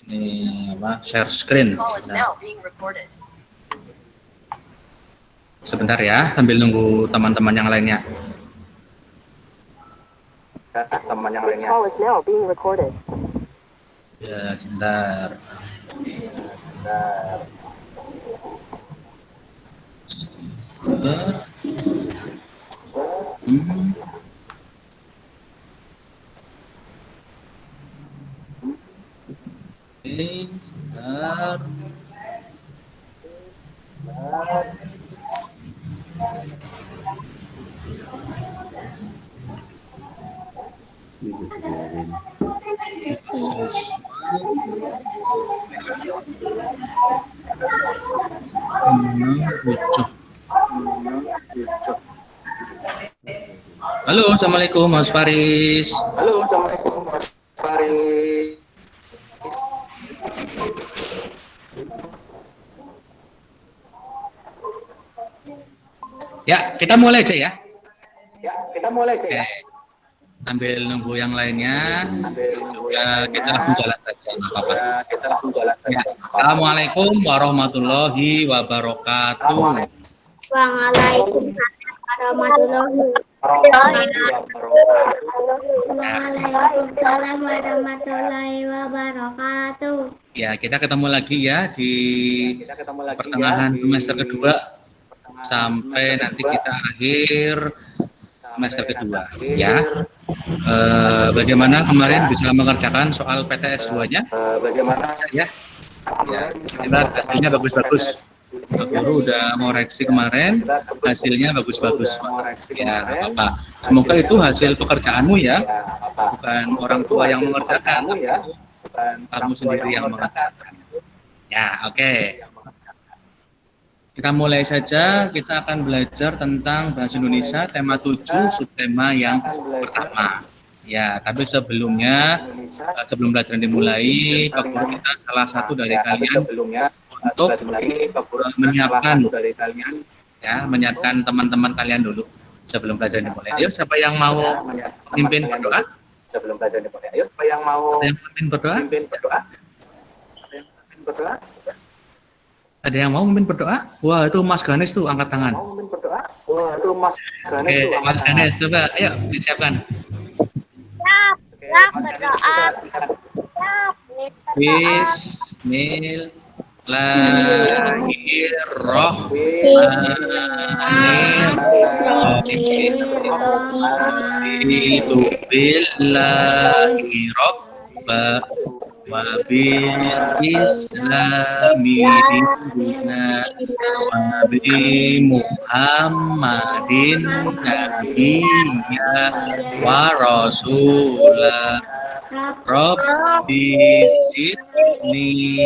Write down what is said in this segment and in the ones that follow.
ini apa? Share screen. Sebentar ya, sambil nunggu teman-teman yang lainnya. Ya, sebentar. Sebentar. Sebentar. Halo, assalamualaikum Mas Faris. Ya, kita mulai aja ya. Sambil nunggu yang lainnya, juga kita langsung jalan saja, nggak apa-apa. Ya. Assalamualaikum warahmatullahi wabarakatuh. Waalaikumsalam warahmatullahi wabarakatuh. Ya, kita ketemu lagi ya di pertengahan semester kedua sampai nanti kita akhir semester kedua ya. Bagaimana kemarin bisa mengerjakan soal PTS 2-nya? Ya. Ya, kita hasilnya bagus-bagus. Pak Guru udah mau reaksi kemarin, hasilnya bagus-bagus. Ya, apa? Semoga itu hasil pekerjaanmu ya, bukan orang tua yang mengerjakan, kamu sendiri yang mengerjakan. Ya, oke. Kita mulai saja, kita akan belajar tentang Bahasa Indonesia, tema 7, subtema yang pertama. Ya, tapi sebelumnya, sebelum pelajaran dimulai, Pak Guru kita salah satu dari kalian untuk menyiapkan teman-teman kalian dulu sebelum pelajaran dimulai. Ayo, siapa yang mau memimpin berdoa? Ada yang mau memimpin berdoa? Wah, itu Mas Ganes tuh, angkat tangan. Oke, Mas Ganes, coba, ayo disiapkan. Wa bil islami dinna wa bi Muhammadin nabiyya wa rasulah Rabbi zidni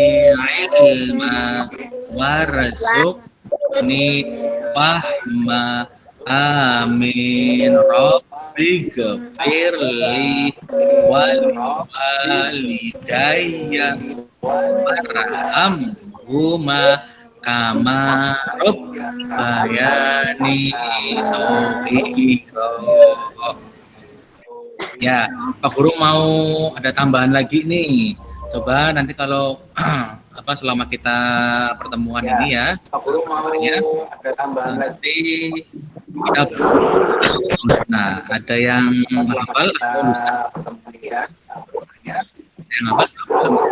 ilma warzuqni fahma amin Rabbi ghafirli walidayya warhamhuma kama rabbayani shaghira. Ya, Pak Guru mau ada tambahan lagi nih. Coba nanti kalau selama kita pertemuan ini ya, Pak Guru mau ada tambahan nanti kita nah, ada yang hafal yang hafal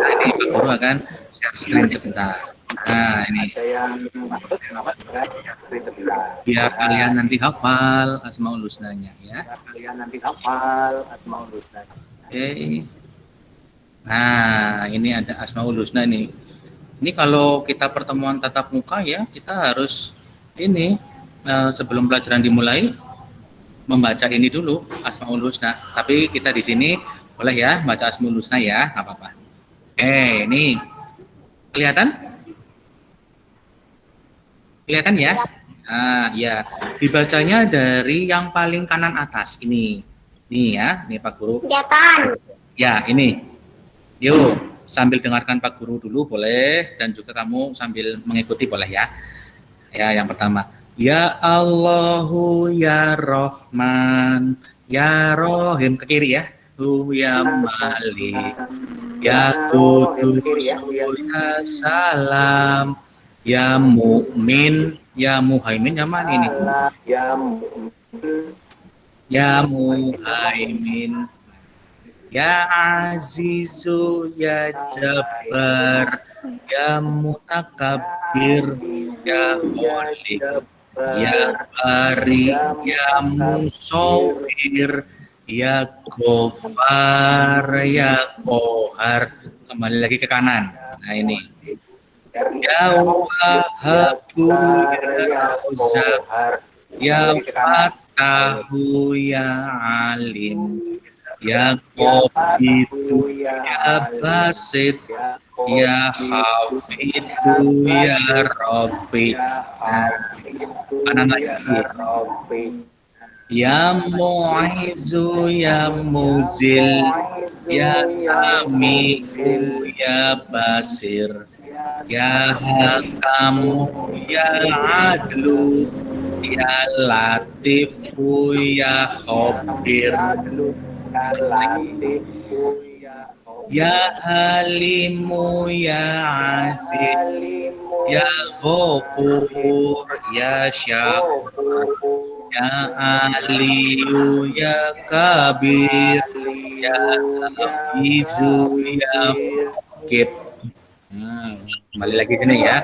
ini Pak Guru akan share screen sebentar. Nah, ini biar kalian nanti hafal Asmaul Husnanya ya. Oke. Nah, ini ada Asmaul Husna nih. Ini kalau kita pertemuan tatap muka ya, kita harus ini sebelum pelajaran dimulai membaca ini dulu Asmaul Husna. Tapi kita di sini boleh ya baca Asmaul Husna ya, nggak apa-apa. Oke, ini kelihatan? Kelihatan ya? Nah, ya. Dibacanya dari yang paling kanan atas ini. Nih ya, nih Pak Guru. Kelihatan. Ya, ini. Yuk, sambil dengarkan Pak Guru dulu boleh, dan juga kamu sambil mengikuti boleh ya. Ya, yang pertama. Ya Allahu ya Rahman, ya Rohim, ke kiri ya. ya Malik, ya Qudus, ya Salam, ya Mu'min, ya Muhaimin, ya mana ini? Ya Muhaimin, ya Azizu, ya Jabbar, ya Mutakabbir, ya Khalik, ya Bari, ya Musawwir, ya Gofar, ya Kohar. Kembali lagi ke kanan. Nah ini. Ya Wahabu, ya Razak, ya Fatahu, ya Alim, ya Qabidu, ya Basit, ya Hafidu, ya Rafi. Nah, kanan lagi. Ya Mu'izu, ya Muzil, ya Sami'u, ya Basir, ya Hakamu, ya Adlu, ya Latifu, ya Khabir, ya Halimu, ya Aziz, ya Ghafur, ya Syakur, ya Aliyu, ya Kabir, ya Hafizu, ya Fakib. Kembali lagi sini ya.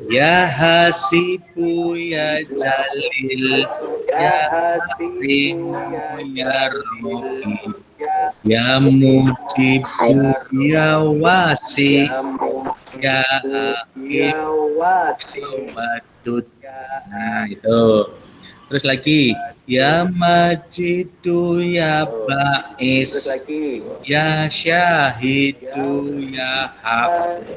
Ya Hasibu, ya Jalil, ya Harimu, ya Roki, ya Mujibu, ya Wasi, ya Hakim, ya Wadud. Nah itu. Terus lagi, ya Majidu, ya Ba'is, ya Syahidu, ya Haq,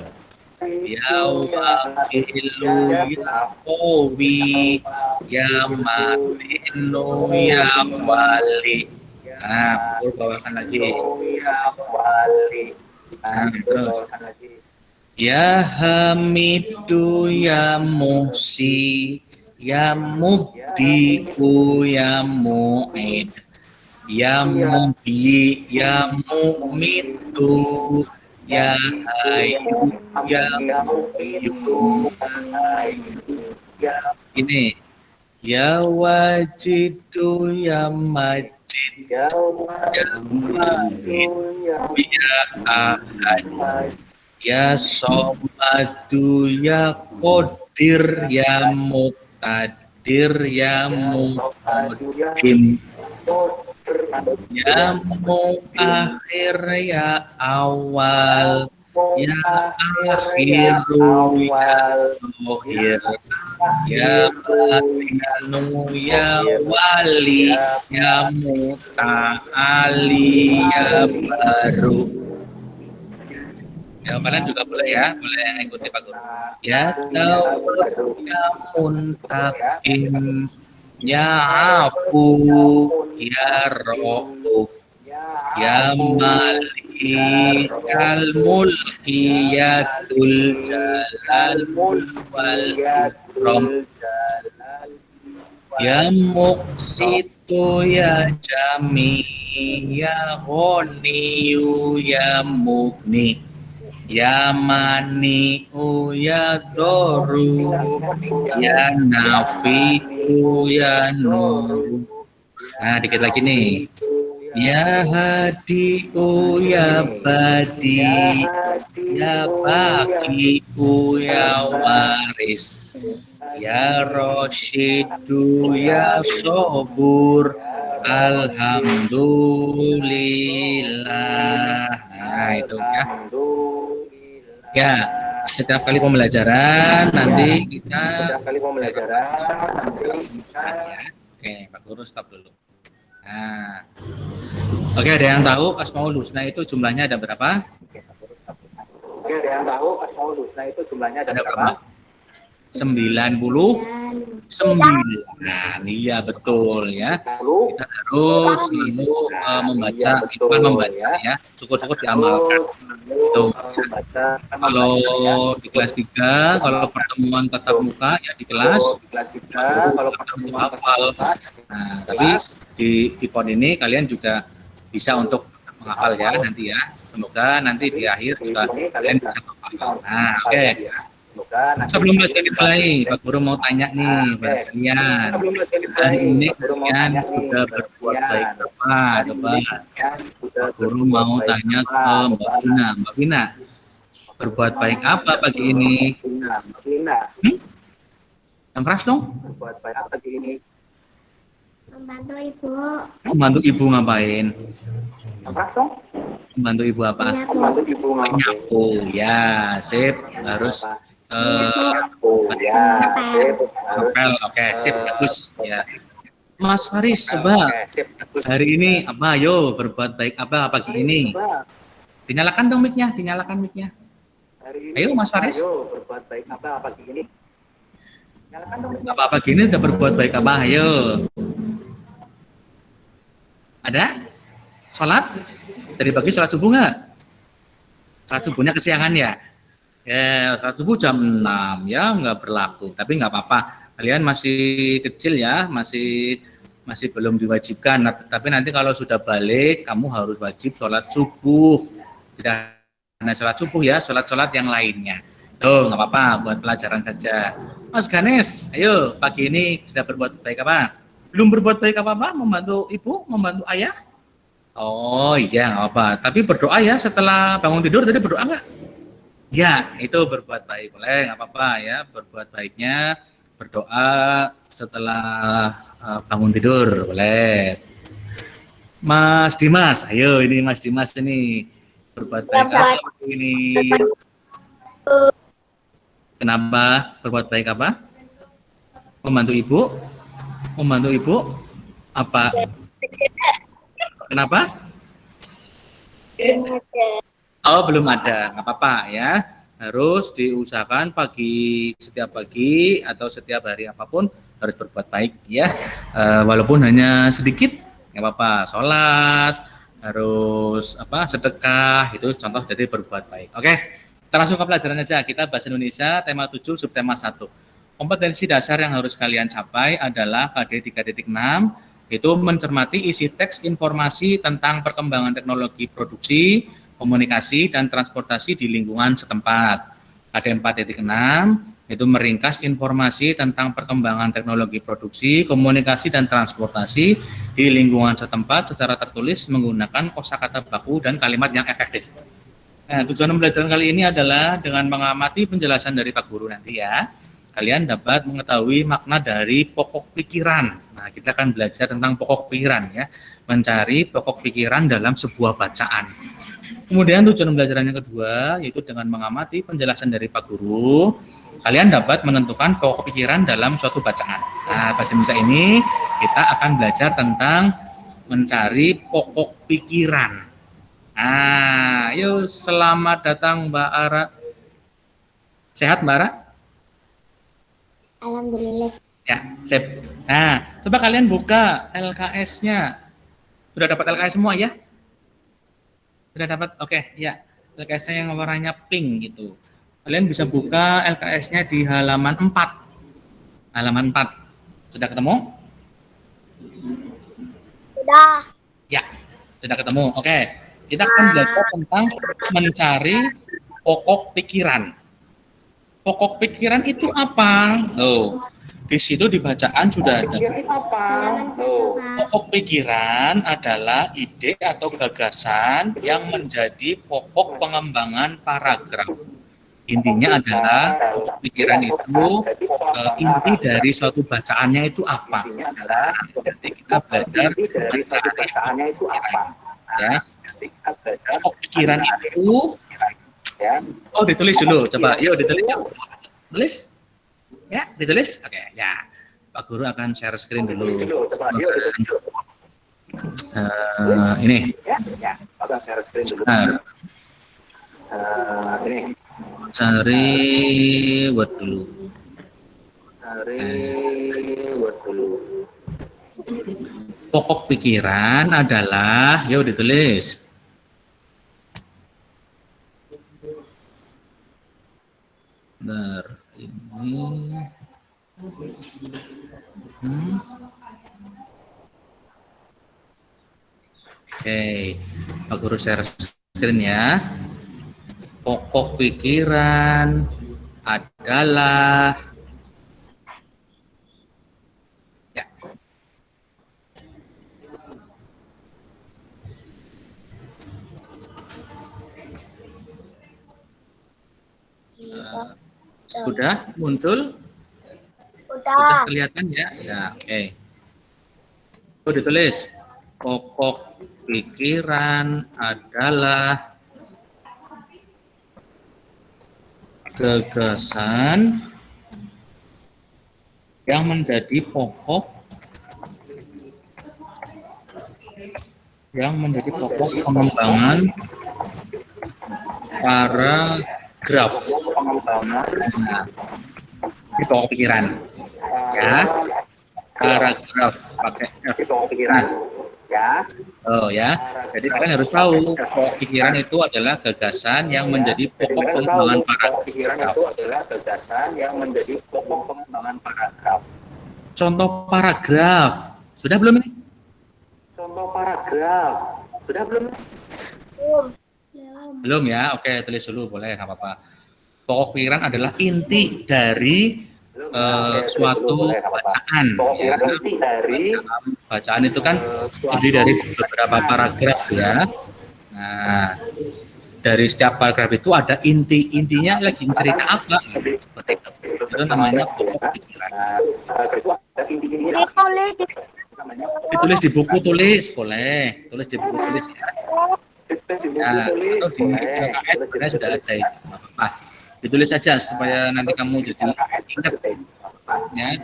ya Wakilu, ya Qawi, ya Matinu, ya Wali. Nah, pukul bawakan lagi. Nah, terus. Ya Hamidu, ya Muhsi, ya Mubdi'u, ya Mu'id, ya Muhyi, ya Mu'mitu, ya Hayyu, ya Qayyum. Ini ya Wajidu, ya Majid, ya Majid, ya Ahad, ya Somadu, ya Qadir, ya Muqtadir, ya Muqaddim, ya Muakhir, ya Awal, ya Akhiru, ya Zahir, ya Batinu, ya Wali, ya Muta'ali, ya Baru. Ya, kalian juga boleh ya, boleh ikuti Pak Guru. Ya Tawwab, ya Muntakim, ya Afu, ya Rauf, ya Malik al-Mulki, ya Dzul Jalal wal Ikram, ya Muqsitu, ya Jami, ya Ghaniyu, ya Mughni, ya Mani'u, ya Doru, ya Nafi'u, ya Nuru. Nah, dikit lagi nih. Ya Hadi'u, ya Badi, ya Baqi'u, ya Waris, ya Rasyidu, ya Sobur, Alhamdulillah. Nah, itu ya. Ya, setiap kali pembelajaran nanti kita Oke, Pak Guru stop dulu. Nah. Oke, ada yang tahu Asmaul Husna itu jumlahnya ada berapa? Oke, ada yang tahu Asmaul Husna itu jumlahnya ada berapa? 99. Iya betul ya. Kita harus selalu membaca, bukan membaca ya. Syukur-syukur diamalkan. Itu. Kalau di kelas 3, kalau pertemuan tatap muka ya di kelas, kalau pertemuan hafal. Nah, tapi di Vipon ini kalian juga bisa untuk menghafal ya nanti ya. Semoga nanti di akhir juga kalian bisa menghafal. Nah, oke. Sebelum belajar dimulai, Pak Guru mau tanya nih pada kalian. Hari ini kalian sudah berbuat baik apa? Coba Pak Guru mau tanya ke Mbak Vina. Mbak Vina, berbuat baik apa pagi ini? Yang keras dong. Membantu ibu. Membantu ibu ngapain? Membantu ibu apa? Menyapu. Menyapu. Ya, sip. Harus ngepel. Oke, sip. Bagus. Ya. Mas Faris, coba hari ini apa? Ayo berbuat baik apa pagi ini? Dinyalakan dong mic-nya, dinyalakan mic-nya. Ayo Mas Faris. Apa pagi ini udah berbuat baik apa? Ayo. Ada? Sholat? Tadi pagi sholat subuh nggak? Sholat subuhnya kesiangan ya? Ya, sholat subuh jam 6 ya, nggak berlaku. Tapi nggak apa-apa. Kalian masih kecil ya, masih belum diwajibkan. Tapi nanti kalau sudah balik, kamu harus wajib sholat subuh. Tidak hanya sholat subuh ya, sholat-sholat yang lainnya. Tuh, nggak apa-apa, buat pelajaran saja. Mas Ganes, ayo pagi ini sudah berbuat baik apa? Belum berbuat baik apa-apa? Membantu ibu, membantu ayah? Oh iya, nggak apa-apa. Tapi berdoa ya setelah bangun tidur tadi berdoa nggak? Ya, itu berbuat baik. Boleh, nggak apa-apa ya. Berbuat baiknya berdoa setelah bangun tidur. Boleh. Mas Dimas, ayo ini Mas Dimas ini. Berbuat baik apa ini? Kenapa berbuat baik apa? Membantu ibu? Membantu ibu? Apa? Kenapa? Oh, belum ada. Nggak apa-apa ya. Harus diusahakan setiap pagi atau setiap hari apapun harus berbuat baik ya. Walaupun hanya sedikit, nggak apa-apa. Sholat, harus sedekah, itu contoh dari berbuat baik. Oke, kita langsung ke pelajaran aja. Kita bahasa Indonesia, tema 7, subtema 1. Kompetensi dasar yang harus kalian capai adalah KD 3.6, itu mencermati isi teks informasi tentang perkembangan teknologi produksi, komunikasi, dan transportasi di lingkungan setempat. KD 4.6, itu meringkas informasi tentang perkembangan teknologi produksi, komunikasi, dan transportasi di lingkungan setempat secara tertulis menggunakan kosakata baku dan kalimat yang efektif. Nah, tujuan pembelajaran kali ini adalah dengan mengamati penjelasan dari Pak Guru nanti ya, kalian dapat mengetahui makna dari pokok pikiran. Nah, kita akan belajar tentang pokok pikiran ya, mencari pokok pikiran dalam sebuah bacaan. Kemudian tujuan pembelajaran yang kedua yaitu dengan mengamati penjelasan dari Pak Guru, kalian dapat menentukan pokok pikiran dalam suatu bacaan. Nah, bahasa Indonesia ini kita akan belajar tentang mencari pokok pikiran. Nah, yuk selamat datang Mbak Ara. Sehat Mbak Ara? Alhamdulillah. Ya, sip. Nah, coba kalian buka LKS-nya. Sudah dapat LKS semua ya? Sudah dapat? Oke, ya. LKS-nya yang warnanya pink gitu. Kalian bisa buka LKS-nya di halaman 4. Halaman 4. Sudah ketemu? Sudah. Ya, sudah ketemu. Oke. Kita akan belajar tentang mencari pokok pikiran. Pokok pikiran itu apa? Tuh, di situ di bacaan sudah ada. Pokok pikiran adalah ide atau gagasan yang menjadi pokok pengembangan paragraf. Intinya adalah pokok pikiran itu inti dari suatu bacaannya itu apa? Nanti kita belajar mencari pikiran. Ya, pokok pikiran itu. Oh, ditulis dulu. Coba, yuk ditulis. Tulis? Ya, ditulis? Oke, ya. Pak Guru akan share screen dulu. Ini. Cari Word dulu. Pokok pikiran adalah, yuk ditulis. Bentar, ini. Oke. Pak Guru share screen ya. Pokok pikiran adalah ya. Sudah muncul? Sudah Udah. kelihatan ya? Ya, oke. Itu ditulis. Pokok pikiran adalah gagasan yang menjadi pokok pengembangan paragraf. Nah, ini pokok pikiran ya, paragraf pakai F. Nah, oh ya, jadi kalian harus tahu pokok pikiran itu adalah gagasan yang menjadi pokok pengembangan paragraf. Contoh paragraf sudah belum ini? Belum ya? Oke, tulis dulu boleh, nggak apa-apa. Pokok pikiran adalah inti dari suatu bacaan. Ya. Bacaan itu kan terdiri dari beberapa paragraf ya. Nah, dari setiap paragraf itu ada intinya lagi cerita apa gitu. Seperti itu. Itu namanya pokok pikiran. Ditulis di buku tulis boleh, tulis di buku tulis ya. Ya, atau di LKS sebenarnya sudah ada itu, nggak apa-apa. Ditulis saja supaya nanti kamu jadi ingat ya.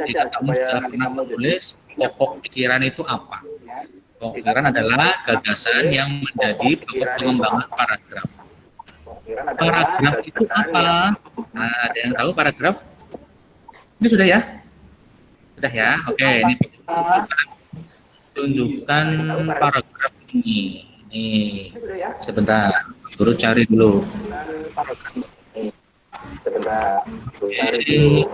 Jika kamu sudah pernah menulis pokok pikiran itu apa? Pokok pikiran adalah gagasan yang menjadi pokok pengembangan paragraf. Paragraf itu apa? Nah, ada yang tahu paragraf? Ini sudah ya? Sudah ya? Oke, ini tunjukkan paragraf ini. Nih, sebentar, guru cari dulu. Oke,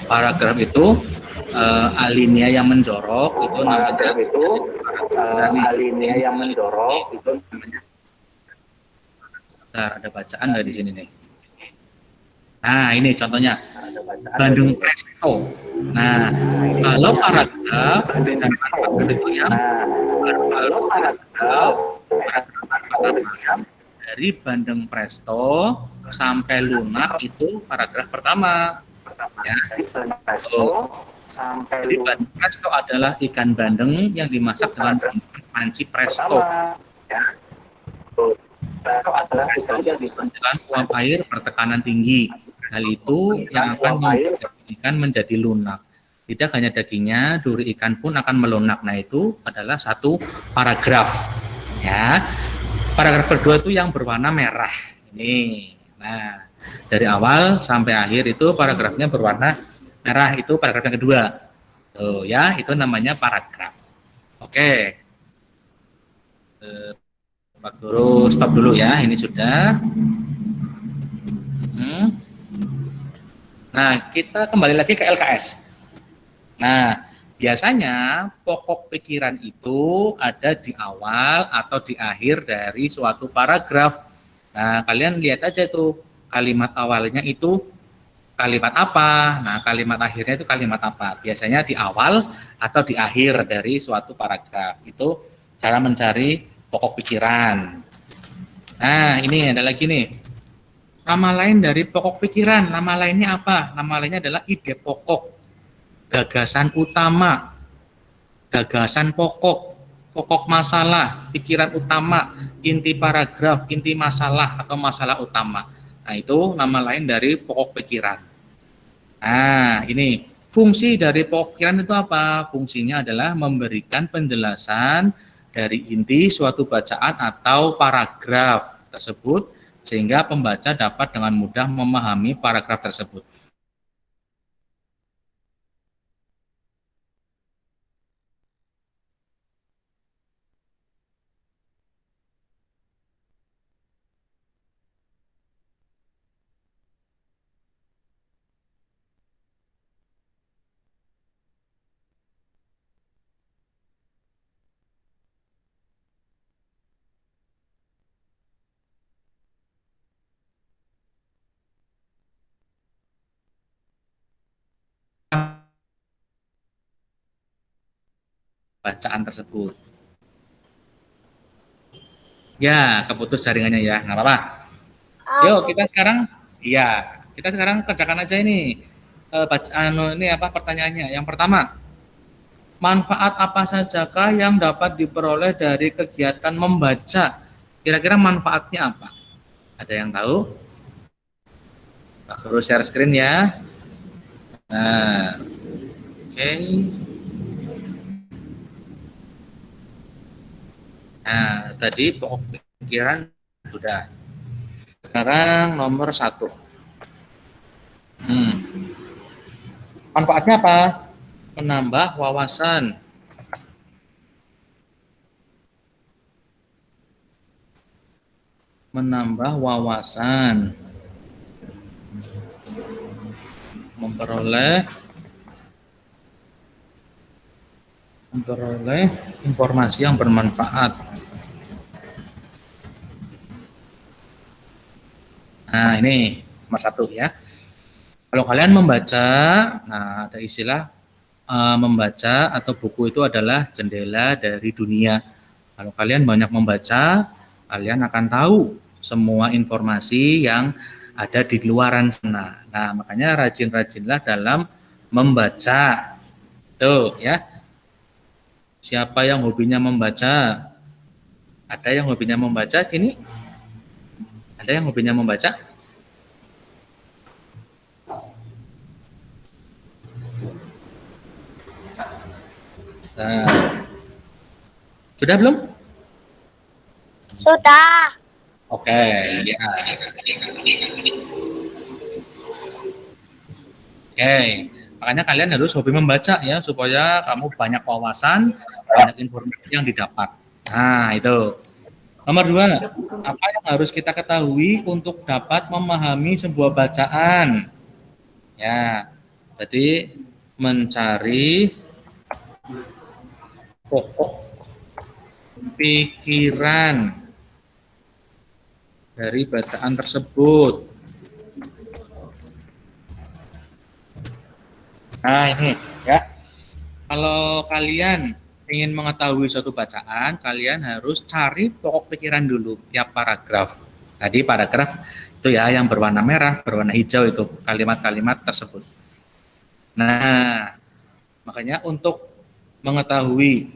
paragraf itu alinea yang menjorok itu namanya Bentar, ada bacaan nggak di sini nih? Nah, ini contohnya Bandung Presto. Nah, kalau paragraf dan paragraf itu yang dari Bandeng Presto sampai lunak itu paragraf pertama. Ya. Jadi Bandeng Presto adalah ikan bandeng yang dimasak dengan panci presto. Presto menghasilkan uap air bertekanan tinggi. Hal itu yang akan membuat ikan menjadi lunak. Tidak hanya dagingnya, duri ikan pun akan melunak. Nah, itu adalah satu paragraf. Ya. Paragraf kedua itu yang berwarna merah. Ini. Nah, dari awal sampai akhir itu paragrafnya berwarna merah, itu paragraf yang kedua. Tuh ya, itu namanya paragraf. Oke. Pak Guru stop dulu ya, ini sudah. Nah, kita kembali lagi ke LKS. Nah, biasanya pokok pikiran itu ada di awal atau di akhir dari suatu paragraf. Nah, kalian lihat aja tuh, kalimat awalnya itu kalimat apa, nah kalimat akhirnya itu kalimat apa. Biasanya di awal atau di akhir dari suatu paragraf. Itu cara mencari pokok pikiran. Nah, ini ada lagi nih. Nama lain dari pokok pikiran, nama lainnya apa? Nama lainnya adalah ide pokok, gagasan utama, gagasan pokok, pokok masalah, pikiran utama, inti paragraf, inti masalah atau masalah utama. Nah, itu nama lain dari pokok pikiran. Nah, ini fungsi dari pokok pikiran itu apa? Fungsinya adalah memberikan penjelasan dari inti suatu bacaan atau paragraf tersebut sehingga pembaca dapat dengan mudah memahami paragraf tersebut. bacaan tersebut. Ya, keputus jaringannya ya, nggak apa-apa. Yuk kita sekarang kerjakan aja ini bacaan ini apa pertanyaannya. Yang pertama, manfaat apa sajakah yang dapat diperoleh dari kegiatan membaca? Kira-kira manfaatnya apa? Ada yang tahu? Pak Guru share screen ya. Nah, oke. Nah, tadi pokok pikiran sudah. Sekarang nomor 1. Manfaatnya apa? Menambah wawasan. Menambah wawasan. Memperoleh informasi yang bermanfaat. Nah, ini nomor 1 ya. Kalau kalian membaca, nah ada istilah membaca atau buku itu adalah jendela dari dunia. Kalau kalian banyak membaca, kalian akan tahu semua informasi yang ada di luaran sana. Nah, makanya rajin-rajinlah dalam membaca. Tuh ya. Siapa yang hobinya membaca? Ada yang hobinya membaca sini? Ada yang hobinya membaca? Nah, sudah belum? Sudah. Oke, ya. Oke, makanya kalian harus hobi membaca ya supaya kamu banyak wawasan, banyak informasi yang didapat. Nah, itu. Nomor 2, apa yang harus kita ketahui untuk dapat memahami sebuah bacaan? Ya, berarti mencari pokok pikiran dari bacaan tersebut. Nah, ini ya. Kalau kalian ingin mengetahui suatu bacaan, kalian harus cari pokok pikiran dulu tiap paragraf. Tadi paragraf itu ya yang berwarna merah, berwarna hijau itu kalimat-kalimat tersebut. Nah, makanya untuk mengetahui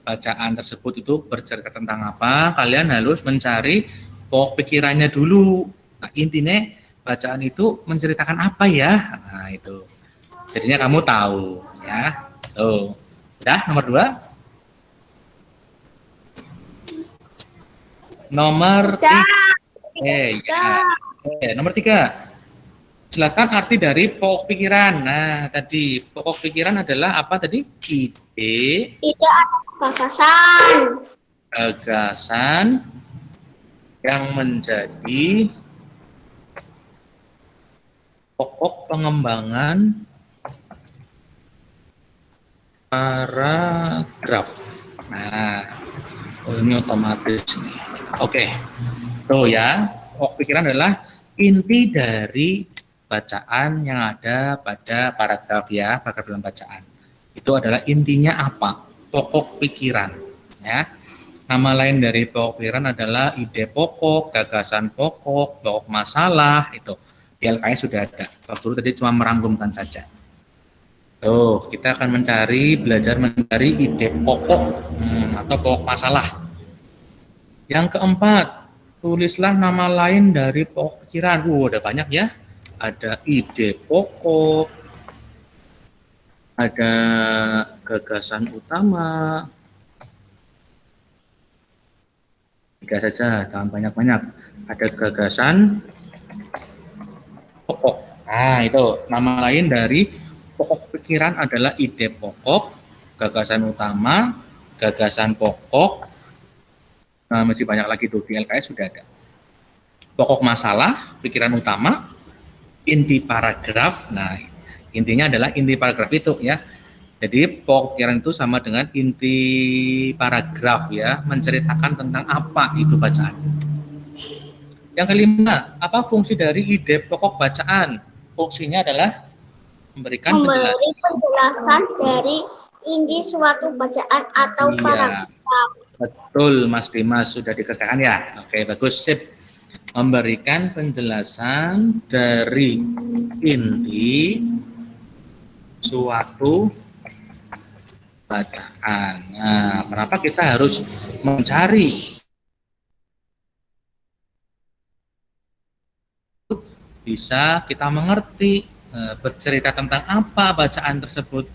bacaan tersebut itu bercerita tentang apa, kalian harus mencari pokok pikirannya dulu. Nah, intinya bacaan itu menceritakan apa ya? Nah, itu. Jadinya kamu tahu ya. Tuh. Udah nomor 2. Nomor 3. Nomor 3. Jelaskan arti dari pokok pikiran. Nah, tadi pokok pikiran adalah apa tadi? Ide. Ide atau Gagasan yang menjadi pokok pengembangan paragraf. Nah, ini otomatis nih. Oke. Tuh ya, pokok pikiran adalah inti dari bacaan yang ada pada paragraf ya, paragraf dalam bacaan. Itu adalah intinya apa? Pokok pikiran ya. Nama lain dari pokok pikiran adalah ide pokok, gagasan pokok, pokok masalah itu. Di LKS sudah ada. Pak Guru tadi cuma merangkumkan saja. Tuh, kita akan belajar mencari ide pokok atau pokok masalah. Yang keempat, tulislah nama lain dari pokok pikiran. Ada banyak ya. Ada ide pokok, ada gagasan utama. 3 saja, jangan banyak-banyak. Ada gagasan pokok. Nah, itu nama lain dari pokok pikiran adalah ide pokok, gagasan utama, gagasan pokok. Nah, masih banyak lagi tuh di LKS sudah ada. Pokok masalah, pikiran utama, inti paragraf. Nah, intinya adalah inti paragraf itu ya. Jadi pokok pikiran itu sama dengan inti paragraf ya, menceritakan tentang apa itu bacaan. Yang kelima, apa fungsi dari ide pokok bacaan? Fungsinya adalah memberi penjelasan dari inti suatu bacaan atau Iya, paragraf. betul Mas Dimas, sudah dikerjakan ya. Oke, bagus, sip. Memberikan penjelasan dari inti suatu bacaan. Nah, kenapa kita harus mencari bisa kita mengerti bercerita tentang apa bacaan tersebut.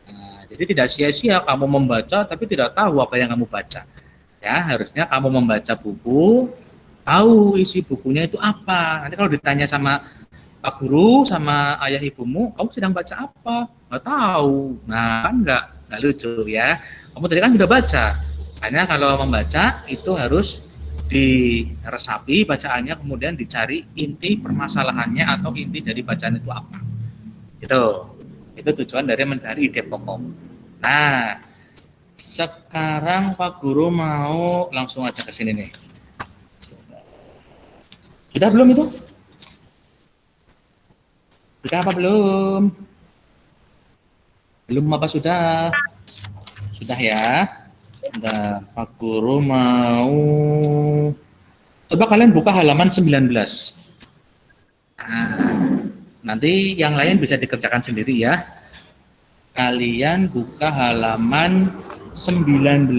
Nah, jadi tidak sia-sia kamu membaca tapi tidak tahu apa yang kamu baca. Ya, harusnya kamu membaca buku, tahu isi bukunya itu apa. Nanti kalau ditanya sama Pak Guru, sama ayah ibumu, kamu sedang baca apa? Nggak tahu. Nah, kan nggak lucu ya. Kamu tadi kan sudah baca. Hanya kalau membaca itu harus diresapi bacaannya, kemudian dicari inti permasalahannya atau inti dari bacaan itu apa. Itu tujuan dari mencari ide pokok. Nah, sekarang Pak Guru mau langsung aja ke sini nih. Sudah belum itu? Sudah apa belum? Belum apa sudah? Sudah ya. Nah, Pak Guru mau coba kalian buka halaman 19. Nah, nanti yang lain bisa dikerjakan sendiri ya. Kalian buka halaman 19.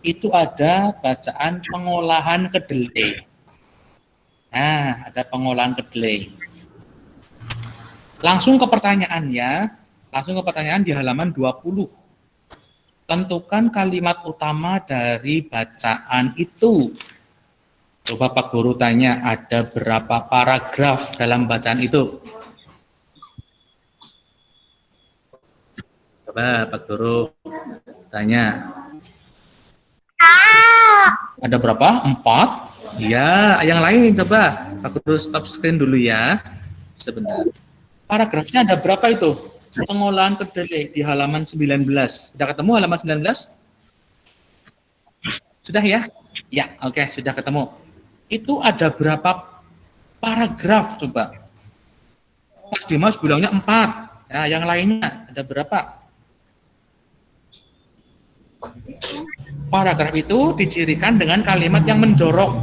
Itu ada bacaan pengolahan kedelai. Nah, ada pengolahan kedelai. Langsung ke pertanyaan di halaman 20. Tentukan kalimat utama dari bacaan itu. Coba Pak Guru tanya, ada berapa paragraf dalam bacaan itu? Coba Pak Guru tanya. Ada berapa? 4? Ya, yang lain coba. Pak Guru stop screen dulu ya. Sebentar. Paragrafnya ada berapa itu? Pengolahan kedelai di halaman 19. Sudah ketemu halaman 19? Sudah ya? Ya, oke, sudah ketemu. Itu ada berapa paragraf coba? Mas Dimas bilangnya 4. Nah, yang lainnya ada berapa? Paragraf itu dicirikan dengan kalimat yang menjorok.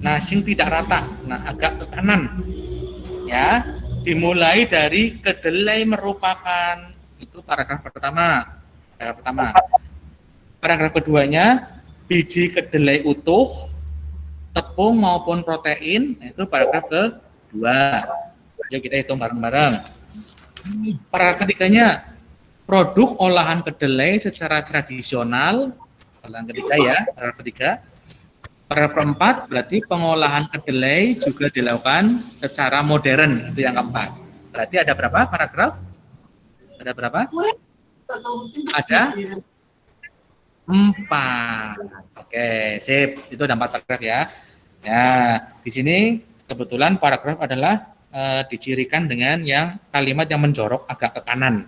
Nah, sing tidak rata. Nah, agak ke kanan. Ya, dimulai dari kedelai merupakan, itu paragraf pertama. Paragraf keduanya, biji kedelai utuh, tepung maupun protein, itu paragraf kedua. Jadi kita hitung bareng-bareng. Paragraf ketiganya, produk olahan kedelai secara tradisional. Olahan ketiga ya, paragraf ketiga. Paragraf keempat, berarti pengolahan kedelai juga dilakukan secara modern, itu yang keempat. Berarti ada berapa paragraf? Ada berapa? Ada 4. Oke, sip. Itu ada 4 paragraf ya. Nah, di sini kebetulan paragraf adalah dicirikan dengan yang kalimat yang menjorok agak ke kanan.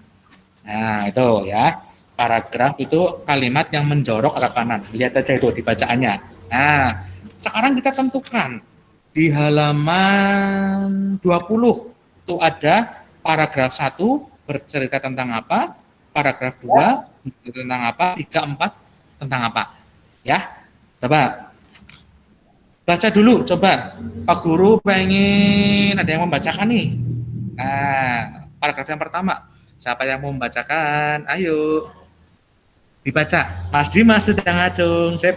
Nah, itu ya. Paragraf itu kalimat yang menjorok agak kanan. Lihat aja itu di bacaannya. Nah, sekarang kita tentukan di halaman 20 itu ada paragraf 1 bercerita tentang apa, paragraf 2 tentang apa, 3, 4 tentang apa. Ya, coba baca dulu, coba. Pak Guru pengen ada yang membacakan nih. Nah, paragraf yang pertama. Siapa yang mau membacakan? Ayo. Dibaca. Mas Dimas sudah ngacung. Sip.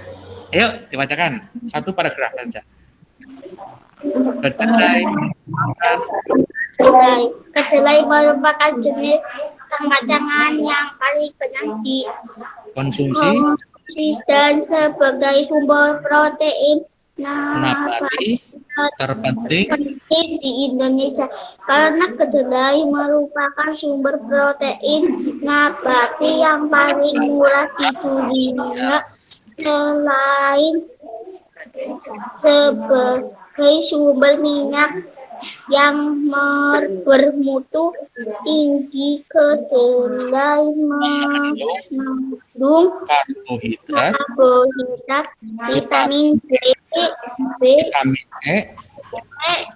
Ayo dibacakan. 1 paragraf saja. Kedelai merupakan jenis kacang-kacangan yang paling banyak dikonsumsi dan sebagai sumber protein nabati terpenting di Indonesia karena kedelai merupakan sumber protein nabati yang paling murah di dunia selain sebagai sumber minyak yang bermutu tinggi. Kedelai mengandung karbohidrat, vitamin B, vitamin E,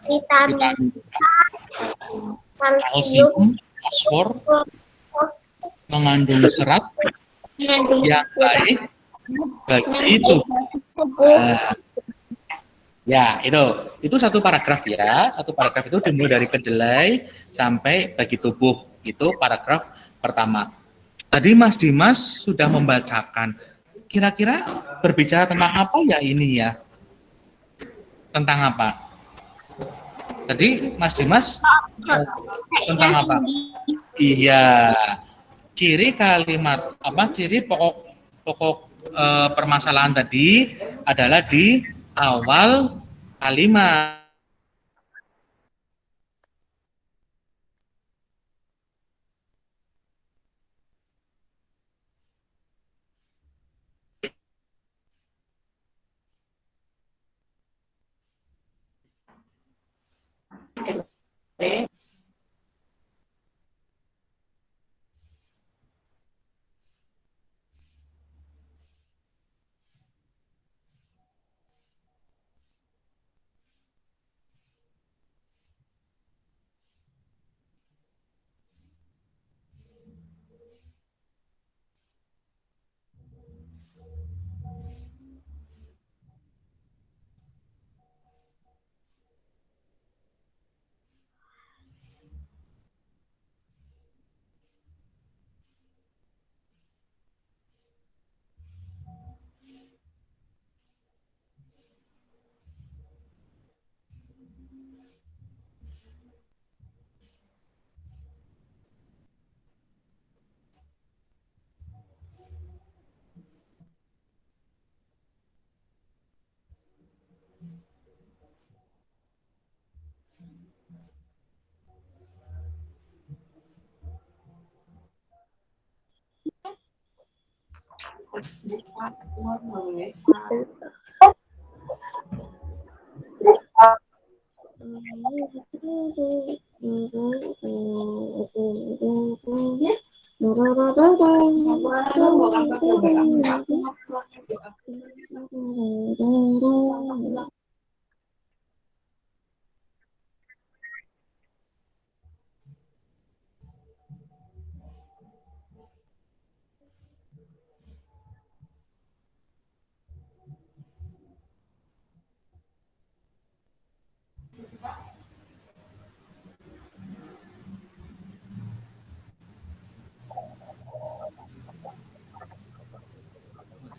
vitamin kalsium, fosfor, mengandung serat Mengandung yang serat baik bagi yang tubuh. tubuh. Ya, itu satu paragraf ya. Satu paragraf itu dimulai dari kedelai sampai bagi tubuh. Itu paragraf pertama. Tadi Mas Dimas sudah membacakan. Kira-kira berbicara tentang apa ya ini ya? Tentang apa? Tadi Mas Dimas tentang Yang apa? tinggi. Iya. Ciri kalimat apa? Ciri pokok permasalahan tadi adalah di awal kalimat.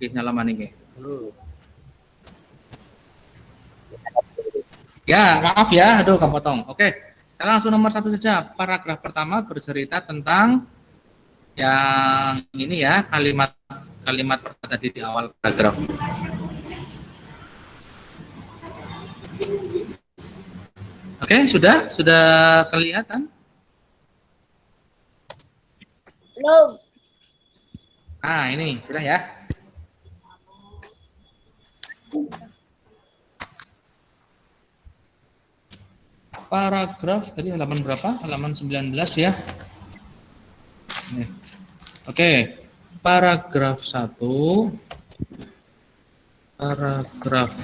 Oke, nyalaman ini. Ya, maaf ya, aduh kepotong. Oke, kita langsung nomor 1 saja. Paragraf pertama bercerita tentang yang ini ya, kalimat pertama tadi di awal paragraf. Oke, sudah kelihatan? Belum. Nah, ini sudah ya. Paragraf tadi halaman berapa? Halaman 19 ya. Oke. Paragraf 1. Paragraf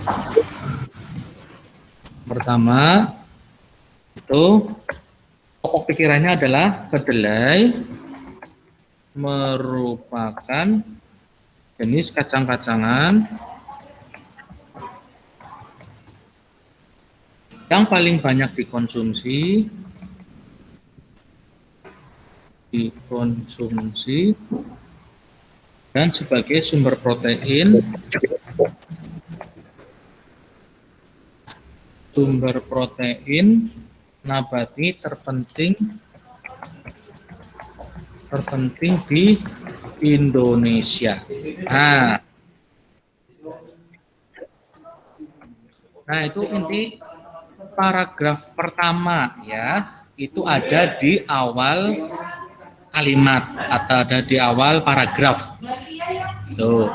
pertama itu pokok pikirannya adalah kedelai merupakan jenis kacang-kacangan yang paling banyak dikonsumsi dan sebagai sumber protein nabati terpenting di Indonesia. Nah, itu inti paragraf pertama ya, itu ada di awal kalimat atau ada di awal paragraf. Tuh.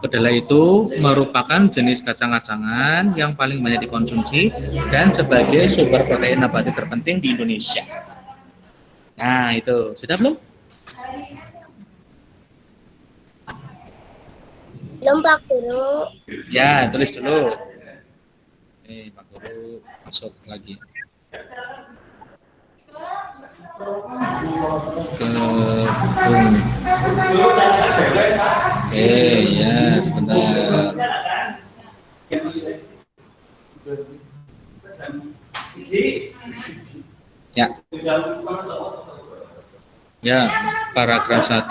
Kedelai itu merupakan jenis kacang-kacangan yang paling banyak dikonsumsi dan sebagai sumber protein nabati terpenting di Indonesia. Nah, itu sudah belum? Belum, Pak Guru. Ya, tulis dulu. Nih, Pak Guru masuk lagi. Kebun. Oke, ya sebentar. Ya. Ya, paragraf 1,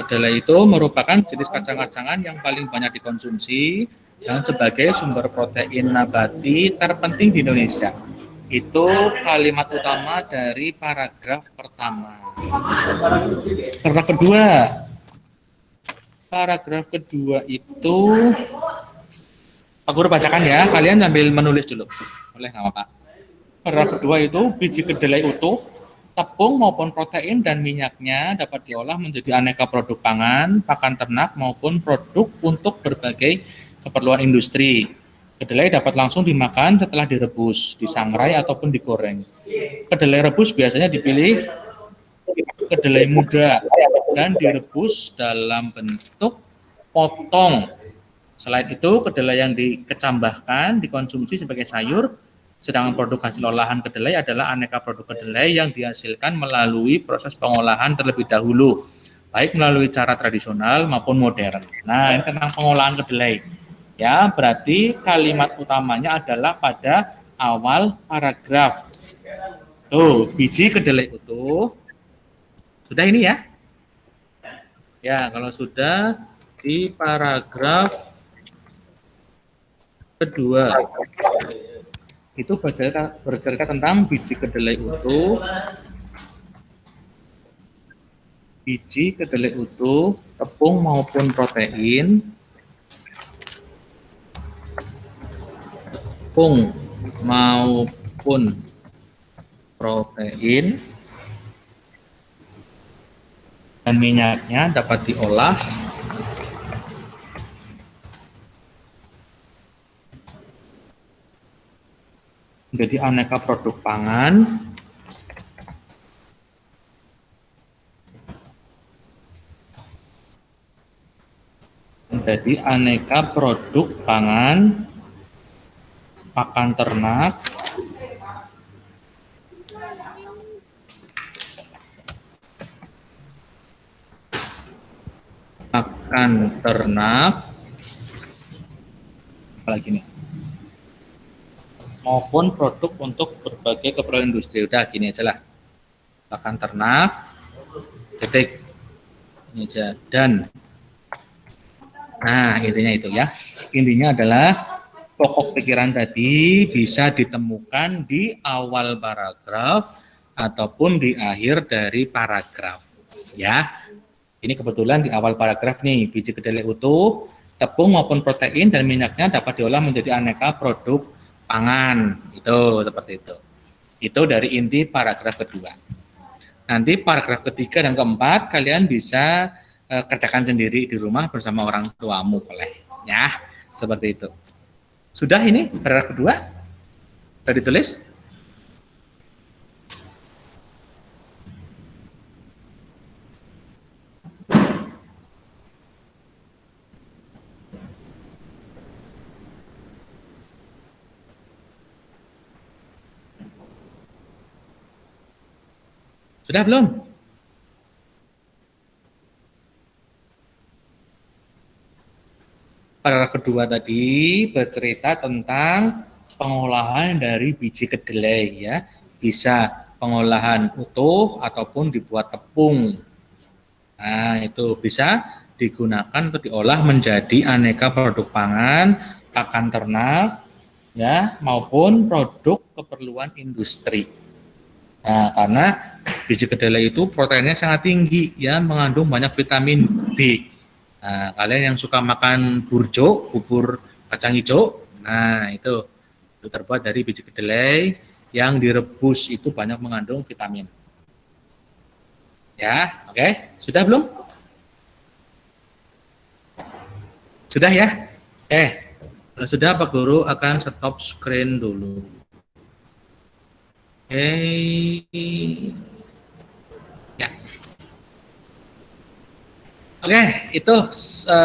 kedelai itu merupakan jenis kacang-kacangan yang paling banyak dikonsumsi dan sebagai sumber protein nabati terpenting di Indonesia. Itu kalimat utama dari paragraf pertama. Paragraf kedua itu Pak Guru bacakan ya, kalian sambil menulis dulu. Boleh nggak apa-apa. Paragraf kedua itu biji kedelai utuh, tepung maupun protein dan minyaknya dapat diolah menjadi aneka produk pangan, pakan ternak maupun produk untuk berbagai keperluan industri. Kedelai dapat langsung dimakan setelah direbus, disangrai ataupun digoreng. Kedelai rebus biasanya dipilih kedelai muda dan direbus dalam bentuk potong. Selain itu, kedelai yang dikecambahkan dikonsumsi sebagai sayur, sedangkan produk hasil olahan kedelai adalah aneka produk kedelai yang dihasilkan melalui proses pengolahan terlebih dahulu, baik melalui cara tradisional maupun modern. Nah, ini tentang pengolahan kedelai. Ya, berarti kalimat utamanya adalah pada awal paragraf. Tuh, biji kedelai utuh. Sudah ini ya? Ya, kalau sudah di paragraf kedua itu bercerita tentang biji kedelai utuh, tepung maupun protein, dan minyaknya dapat diolah menjadi aneka produk pangan, pakan ternak, apalagi nih, maupun produk untuk berbagai keperluan industri. Udah gini aja lah, pakan ternak, titik, ini aja, dan nah intinya itu ya, intinya adalah pokok pikiran tadi bisa ditemukan di awal paragraf ataupun di akhir dari paragraf ya. Ini kebetulan di awal paragraf nih, biji kedelai utuh, tepung maupun protein dan minyaknya dapat diolah menjadi aneka produk pangan. Itu seperti itu. Itu dari inti paragraf kedua. Nanti paragraf ketiga dan keempat kalian bisa kerjakan sendiri di rumah bersama orang tuamu, boleh ya. Seperti itu. Sudah ini paragraf kedua? Sudah ditulis? Sudah belum? Paragraf kedua tadi bercerita tentang pengolahan dari biji kedelai ya. Bisa pengolahan utuh ataupun dibuat tepung. Nah, itu bisa digunakan untuk diolah menjadi aneka produk pangan, pakan ternak ya, maupun produk keperluan industri. Nah, karena biji kedelai itu proteinnya sangat tinggi ya, mengandung banyak vitamin B. Nah, kalian yang suka makan burjo, bubur kacang hijau, nah itu terbuat dari biji kedelai yang direbus, itu banyak mengandung vitamin. Ya, oke. Sudah belum? Sudah ya? Kalau sudah Pak Guru akan stop screen dulu. Ya. Oke, itu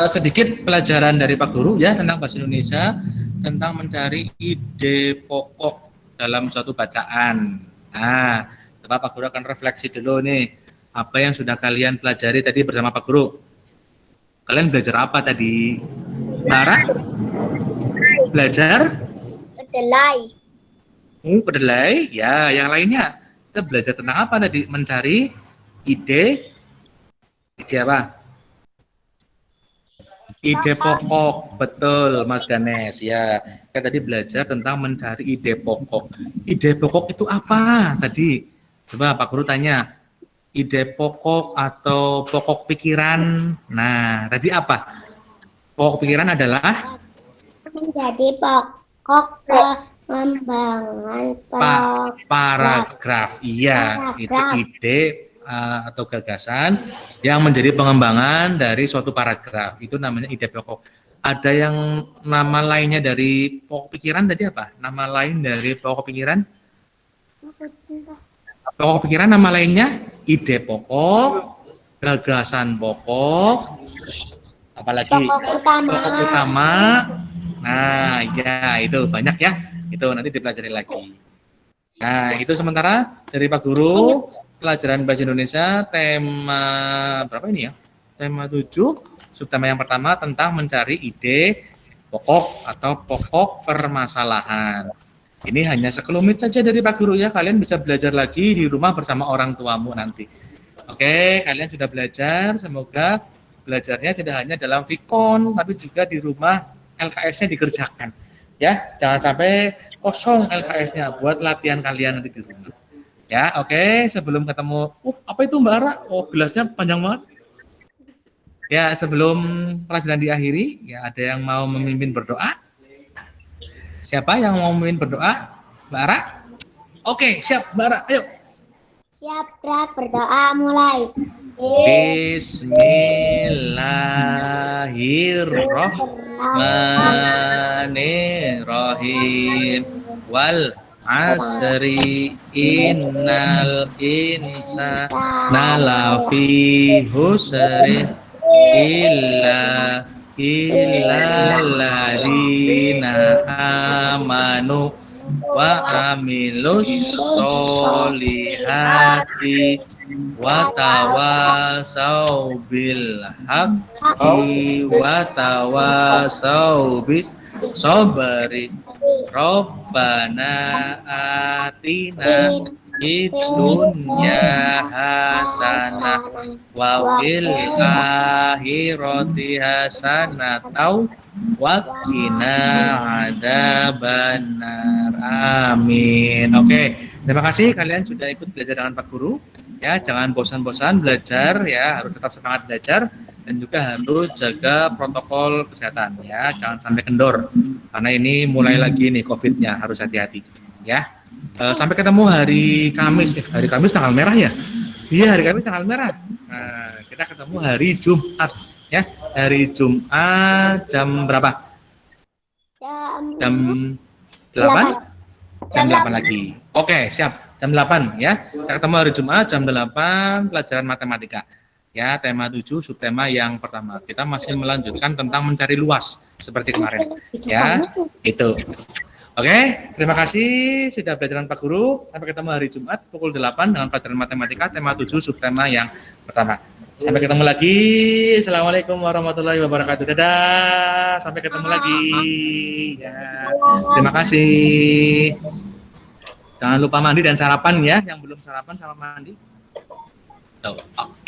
sedikit pelajaran dari Pak Guru ya tentang bahasa Indonesia, tentang mencari ide pokok dalam suatu bacaan. Nah, Coba Pak Guru akan refleksi dulu nih. Apa yang sudah kalian pelajari tadi bersama Pak Guru? Kalian belajar apa tadi? Bara? Belajar? Kedelai. Kedelai? Ya, yang lainnya. Kita belajar tentang apa tadi? Mencari ide. Ide apa? Ide pokok, betul Mas Ganes. Ya, kita tadi belajar tentang mencari ide pokok. Ide pokok itu apa tadi? Coba Pak Guru tanya. Ide pokok atau pokok pikiran. Nah, tadi apa? Pokok pikiran adalah Menjadi pokok pengembangan paragraf. Iya, itu ide atau gagasan yang menjadi pengembangan dari suatu paragraf. Itu namanya ide pokok. Ada yang nama lainnya dari pokok pikiran tadi apa? Nama lain dari pokok pikiran? Pokok pikiran nama lainnya ide pokok, gagasan pokok, apalagi pokok utama. Nah, ya itu banyak ya. Itu nanti dipelajari lagi. Nah, itu sementara dari Pak Guru pelajaran bahasa Indonesia tema berapa ini ya? Tema 7, subtema yang pertama tentang mencari ide pokok atau pokok permasalahan. Ini hanya sekelumit saja dari Pak Guru ya. Kalian bisa belajar lagi di rumah bersama orang tuamu nanti. Oke, kalian sudah belajar. Semoga belajarnya tidak hanya dalam Vicon, tapi juga di rumah LKS-nya dikerjakan. Ya, jangan sampai kosong LKS-nya buat latihan kalian nanti di rumah. Ya, oke. Sebelum ketemu, apa itu Mbak Ara? Oh, gelasnya panjang banget. Ya, sebelum pelajaran diakhiri, ya ada yang mau memimpin berdoa? Siapa yang mau memimpin berdoa? Mbak Ara? Oke, siap Mbak Ara. Ayo. Siap, Brak. Berdoa mulai. Bismillahirrahmanirrahim. Wal asri innal insana lafi husrin illa ladina amanu wa amilus solihati wa tawasau bil haqqi wa tawasau bis sabri. Rabbana atina dunya hasanah wa fil akhirati hasanah wa qina adzabannar. Amin. Oke, terima kasih kalian sudah ikut belajar dengan Pak Guru. Ya, jangan bosan-bosan belajar ya, harus tetap semangat belajar dan juga harus jaga protokol kesehatan ya, jangan sampai kendor. Karena ini mulai lagi nih COVID-nya, harus hati-hati ya. Sampai ketemu hari Kamis. Hari Kamis tanggal merah ya? Iya, hari Kamis tanggal merah. Nah, kita ketemu hari Jumat ya. Hari Jumat jam berapa? Jam 8? Jam 8 lagi. Oke, siap. Jam 8 ya. Kita ketemu hari Jumat jam 8 pelajaran matematika. Ya, tema 7 subtema yang pertama. Kita masih melanjutkan tentang mencari luas seperti kemarin. Ya, itu. Oke, terima kasih sudah belajar dengan Pak Guru. Sampai ketemu hari Jumat pukul 8 dengan pelajaran matematika tema 7 subtema yang pertama. Sampai ketemu lagi. Assalamualaikum warahmatullahi wabarakatuh. Dadah. Sampai ketemu lagi. Ya, terima kasih. Jangan lupa mandi dan sarapan ya. Yang belum sarapan sama mandi. Tuh.